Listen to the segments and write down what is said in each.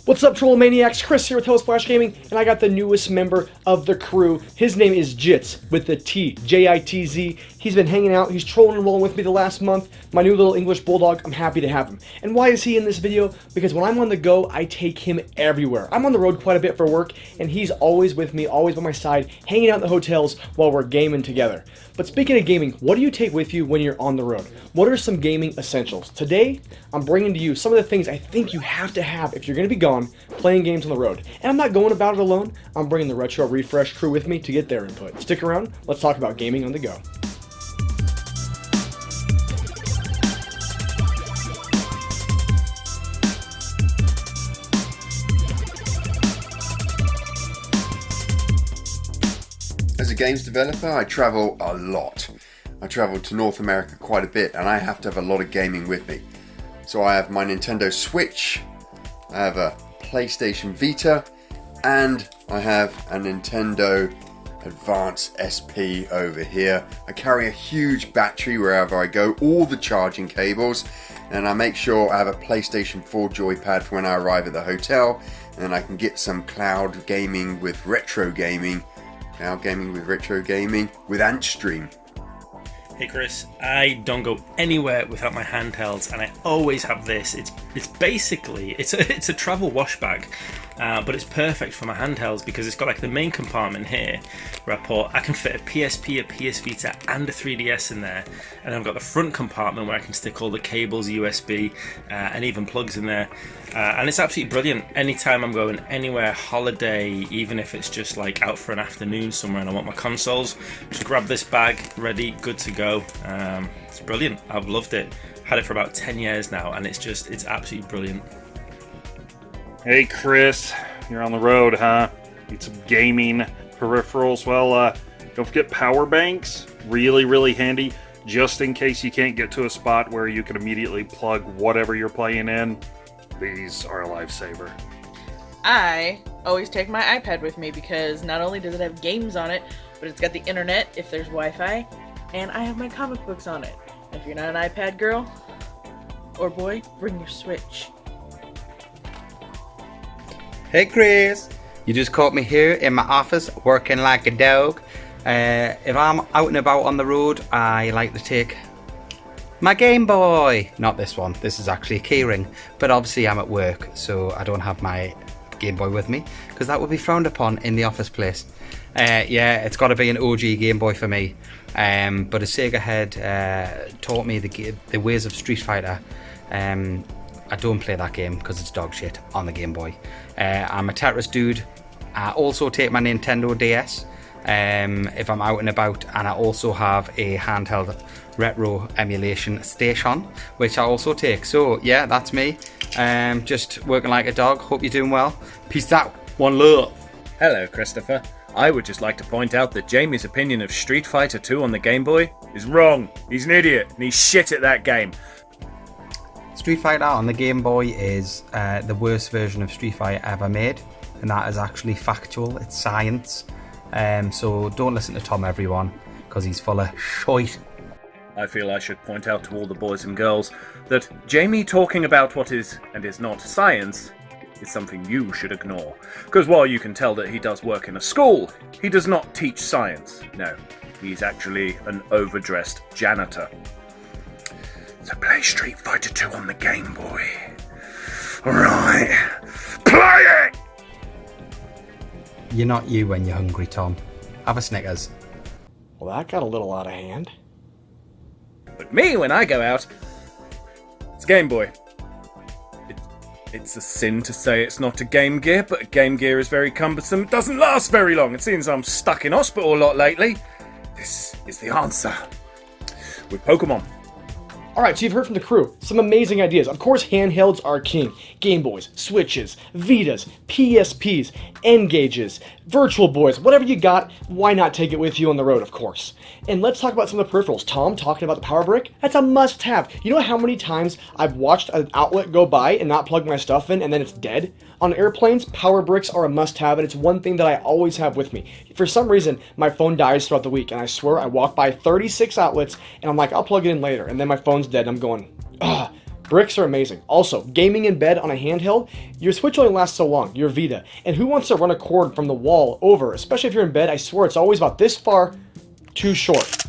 What's up, Troll Maniacs? Chris here with telesplashgaming, and I got the newest member of the crew. His name is Jitz, with the T, J-I-T-Z. He's been hanging out, he's trolling and rolling with me the last month. My new little English bulldog, I'm happy to have him. And why is he in this video? Because when I'm on the go, I take him everywhere. I'm on the road quite a bit for work, and he's always with me, always by my side, hanging out in the hotels while we're gaming together. But speaking of gaming, what do you take with you when you're on the road? What are some gaming essentials? Today, I'm bringing to you some of the things I think you have to have if you're going to be gone playing games on the road. And I'm not going about it alone. I'm bringing the Retro Refresh crew with me to get their input. Stick around. Let's talk about gaming on the go. As a games developer, I travel a lot. I travel to North America quite a bit, and I have to have a lot of gaming with me. So I have my Nintendo Switch, I have a PlayStation Vita, and I have a Nintendo Advance SP over here. I carry a huge battery wherever I go, all the charging cables, and I make sure I have a PlayStation 4 joypad for when I arrive at the hotel, and I can get some cloud gaming with retro gaming. Cloud gaming with retro gaming with Antstream. Hey Chris, I don't go anywhere without my handhelds, and I always have this. It's basically it's a travel wash bag, but it's perfect for my handhelds because it's got like the main compartment here where I can fit a PSP, a PS Vita, and a 3DS in there, and I've got the front compartment where I can stick all the cables, USB, and even plugs in there. And it's absolutely brilliant. Anytime I'm going anywhere, holiday, even if it's just like out for an afternoon somewhere and I want my consoles, just grab this bag, ready, good to go. It's brilliant. I've loved it. Had it for about 10 years now, and it's absolutely brilliant. Hey Chris, you're on the road, huh? Need some gaming peripherals. Well, don't forget power banks. Really handy, just in case you can't get to a spot where you can immediately plug whatever you're playing in. These are a lifesaver. I always take my iPad with me because not only does it have games on it, but it's got the internet if there's Wi-Fi, and I have my comic books on it. If you're not an iPad girl or boy, bring your Switch. Hey Chris, you just caught me here in my office working like a dog. If I'm out and about on the road, I like to take my Game Boy. Not this one, this is actually a keyring, but obviously I'm at work, so I don't have my Game Boy with me, because that would be frowned upon in the office place. Yeah, it's got to be an OG Game Boy for me, but a Sega head taught me the ways of Street Fighter. I don't play that game because it's dog shit on the Game Boy. I'm a Tetris dude. I also take my Nintendo DS if I'm out and about, and I also have a handheld retro emulation station, which I also take. So yeah, that's me. Just working like a dog. Hope you're doing well. Peace out. One love. Hello, Christopher. I would just like to point out that Jamie's opinion of Street Fighter 2 on the Game Boy is wrong. He's an idiot, and he's shit at that game. Street Fighter on the Game Boy is the worst version of Street Fighter ever made, and that is actually factual. It's science. So don't listen to Tom, everyone, because he's full of shite. I feel I should point out to all the boys and girls that Jamie talking about what is and is not science is something you should ignore. Because while you can tell that he does work in a school, he does not teach science. No, he's actually an overdressed janitor. So play Street Fighter 2 on the Game Boy. Alright, play it! You're not you when you're hungry, Tom. Have a Snickers. Well, that got a little out of hand. But me, when I go out, it's Game Boy. It's a sin to say it's not a Game Gear, but Game Gear is very cumbersome. It doesn't last very long. It seems I'm stuck in hospital a lot lately. This is the answer. With Pokemon. Alright, so you've heard from the crew. Some amazing ideas. Of course, handhelds are king. Game Boys, Switches, Vitas, PSPs, N-Gauges, Virtual Boys, whatever you got, why not take it with you on the road, of course. And let's talk about some of the peripherals. Tom talking about the power brick, that's a must-have. You know how many times I've watched an outlet go by and not plug my stuff in and then it's dead? On airplanes, power bricks are a must-have, and it's one thing that I always have with me. For some reason, my phone dies throughout the week, and I swear I walk by 36 outlets, and I'm like, I'll plug it in later, and then my phone's dead, and I'm going, Bricks are amazing. Also, gaming in bed on a handheld, your Switch only lasts so long, your Vita. And who wants to run a cord from the wall over, especially if you're in bed? I swear it's always about this far too short.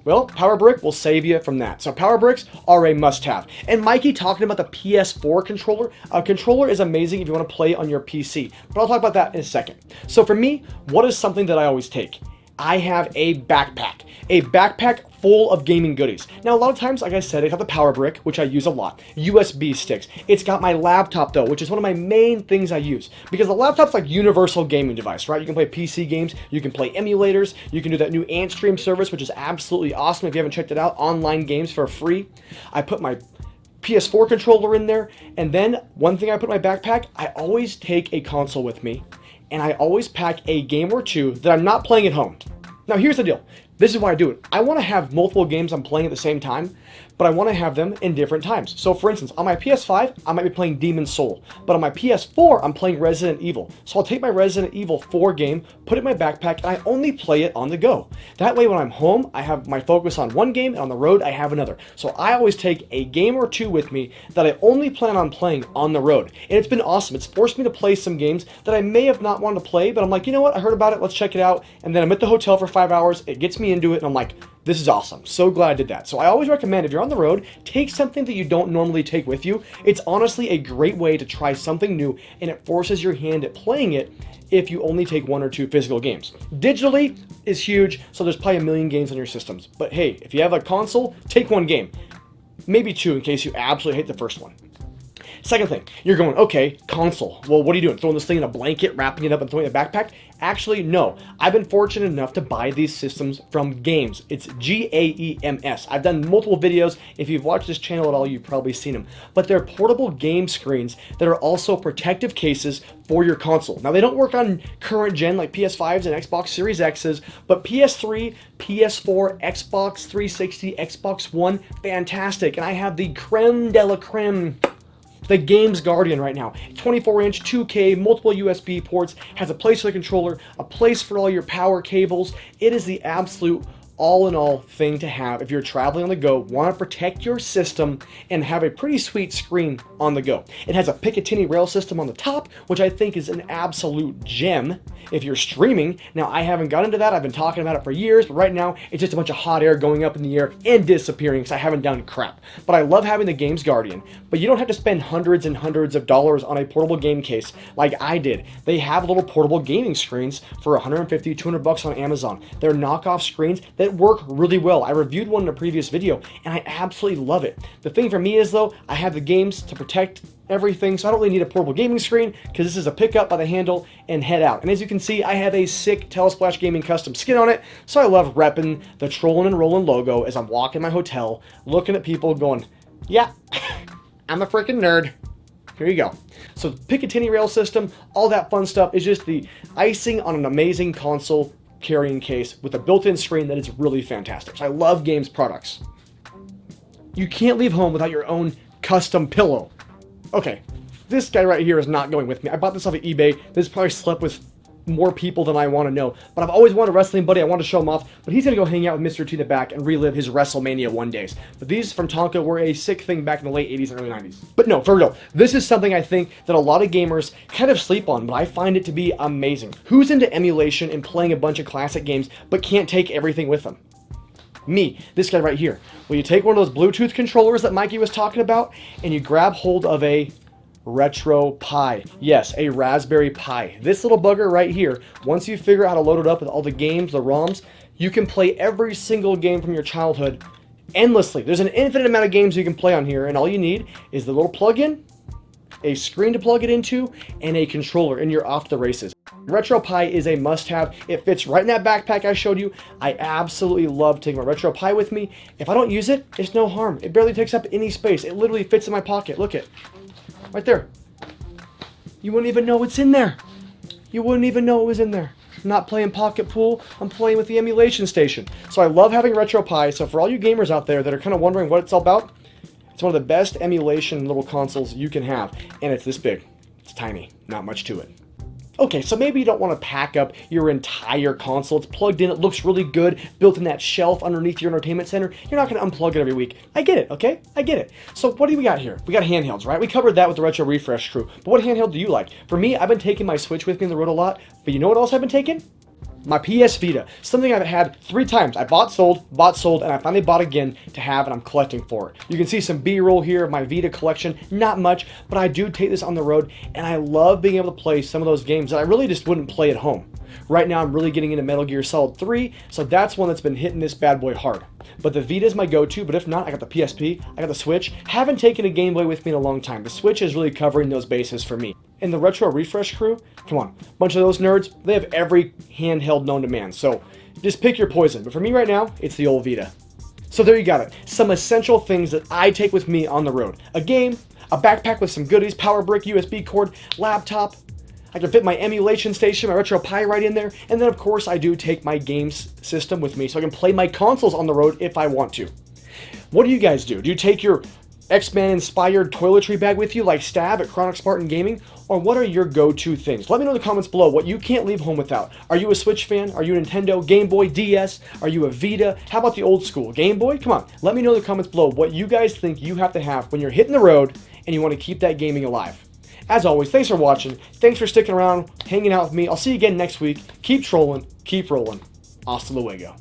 Well, Power Brick will save you from that. So Power Bricks are a must-have. And Mikey talking about the PS4 controller. A controller is amazing if you want to play on your PC, but I'll talk about that in a second. So for me, what is something that I always take? I have a backpack full of gaming goodies. Now, a lot of times, like I said, I have the Power Brick, which I use a lot, USB sticks. It's got my laptop, though, which is one of my main things I use, because the laptop's like universal gaming device, right? You can play PC games, you can play emulators, you can do that new AntStream service, which is absolutely awesome. If you haven't checked it out, online games for free. I put my PS4 controller in there, and then one thing I put in my backpack, I always take a console with me, and I always pack a game or two that I'm not playing at home. Now here's the deal. This is why I do it. I want to have multiple games I'm playing at the same time, but I want to have them in different times. So for instance, on my PS5, I might be playing Demon's Soul, but on my PS4, I'm playing Resident Evil. So I'll take my Resident Evil 4 game, put it in my backpack, and I only play it on the go. That way when I'm home, I have my focus on one game, and on the road, I have another. So I always take a game or two with me that I only plan on playing on the road. And it's been awesome. It's forced me to play some games that I may have not wanted to play, but I'm like, you know what, I heard about it, let's check it out. And then I'm at the hotel for 5 hours, it gets me into it, and I'm like, this is awesome. So glad I did that. So I always recommend if you're on the road, take something that you don't normally take with you. It's honestly a great way to try something new, and it forces your hand at playing it if you only take one or two physical games. Digitally is huge, so there's probably a million games on your systems. But hey, if you have a console, take one game. Maybe two in case you absolutely hate the first one. Second thing, you're going, okay, console. Well, what are you doing? Throwing this thing in a blanket, wrapping it up, and throwing it in a backpack? Actually, no. I've been fortunate enough to buy these systems from Games. It's Gaems. I've done multiple videos. If you've watched this channel at all, you've probably seen them. But they're portable game screens that are also protective cases for your console. Now, they don't work on current gen like PS5s and Xbox Series X's, but PS3, PS4, Xbox 360, Xbox One, fantastic. And I have the creme de la creme, the Games Guardian right now. 24-inch, 2K, multiple USB ports, has a place for the controller, a place for all your power cables. It is the absolute all-in-all thing to have if you're traveling on the go, want to protect your system, and have a pretty sweet screen on the go. It has a Picatinny rail system on the top, which I think is an absolute gem if you're streaming. Now, I haven't got into that. I've been talking about it for years, but right now, it's just a bunch of hot air going up in the air and disappearing because I haven't done crap. But I love having the Games Guardian. But you don't have to spend hundreds and hundreds of dollars on a portable game case like I did. They have little portable gaming screens for $150, $200 on Amazon. They're knockoff screens that work really well. I reviewed one in a previous video, and I absolutely love it. The thing for me is, though, I have the games to protect everything, so I don't really need a portable gaming screen because this is a pick up by the handle and head out. And as you can see, I have a sick Telesplash Gaming custom skin on it, so I love repping the Trollin' and Rollin' logo as I'm walking my hotel, looking at people going, yeah, I'm a freaking nerd. Here you go. So Picatinny rail system, all that fun stuff is just the icing on an amazing console carrying case with a built-in screen that is really fantastic. So I love Games products. You can't leave home without your own custom pillow. Okay, this guy right here is not going with me. I bought this off of eBay. This probably slept with more people than I want to know. But I've always wanted a wrestling buddy. I want to show him off. But he's going to go hang out with Mr. T in the back and relive his WrestleMania 1 days. But these from Tonka were a sick thing back in the late 80s and early 90s. But no, for real, this is something I think that a lot of gamers kind of sleep on, but I find it to be amazing. Who's into emulation and playing a bunch of classic games but can't take everything with them? Me, this guy right here. Well, you take one of those Bluetooth controllers that Mikey was talking about, and you grab hold of a Retro Pi. Yes, a Raspberry Pi. This little bugger right here, once you figure out how to load it up with all the games, the ROMs, you can play every single game from your childhood endlessly. There's an infinite amount of games you can play on here, and all you need is the little plug-in, a screen to plug it into, and a controller, and you're off the races. Retro Pi is a must-have. It fits right in that backpack I showed you. I absolutely love taking my Retro Pi with me. If I don't use it, it's no harm. It barely takes up any space. It literally fits in my pocket. Look it. Right there. You wouldn't even know it's in there. You wouldn't even know it was in there. I'm not playing pocket pool. I'm playing with the emulation station. So I love having Retro Pi. So for all you gamers out there that are kind of wondering what it's all about, it's one of the best emulation little consoles you can have. And it's this big. It's tiny. Not much to it. Okay, so maybe you don't want to pack up your entire console. It's plugged in, it looks really good, built in that shelf underneath your entertainment center. You're not going to unplug it every week. I get it, okay? I get it. So what do we got here? We got handhelds, right? We covered that with the Retro Refresh crew. But what handheld do you like? For me, I've been taking my Switch with me on the road a lot, but you know what else I've been taking? My PS Vita, something I've had 3 times. I bought, sold, and I finally bought again to have, and I'm collecting for it. You can see some B-roll here of my Vita collection. Not much, but I do take this on the road, and I love being able to play some of those games that I really just wouldn't play at home. Right now, I'm really getting into Metal Gear Solid 3, so that's one that's been hitting this bad boy hard. But the Vita is my go-to, but if not, I got the PSP, I got the Switch. Haven't taken a Game Boy with me in a long time. The Switch is really covering those bases for me. And the Retro Refresh crew, come on, bunch of those nerds, they have every handheld known to man, so just pick your poison. But for me right now, it's the old Vita. So there you got it. Some essential things that I take with me on the road. A game, a backpack with some goodies, power brick, USB cord, laptop. I can fit my emulation station, my Retro Pi right in there. And then of course I do take my games system with me so I can play my consoles on the road if I want to. What do you guys do? Do you take your X-Men inspired toiletry bag with you like Stab at Chronic Spartan Gaming? Or what are your go-to things? Let me know in the comments below what you can't leave home without. Are you a Switch fan? Are you a Nintendo, Game Boy, DS? Are you a Vita? How about the old school Game Boy? Come on, let me know in the comments below what you guys think you have to have when you're hitting the road and you want to keep that gaming alive. As always, thanks for watching. Thanks for sticking around, hanging out with me. I'll see you again next week. Keep trolling, keep rolling. Hasta luego.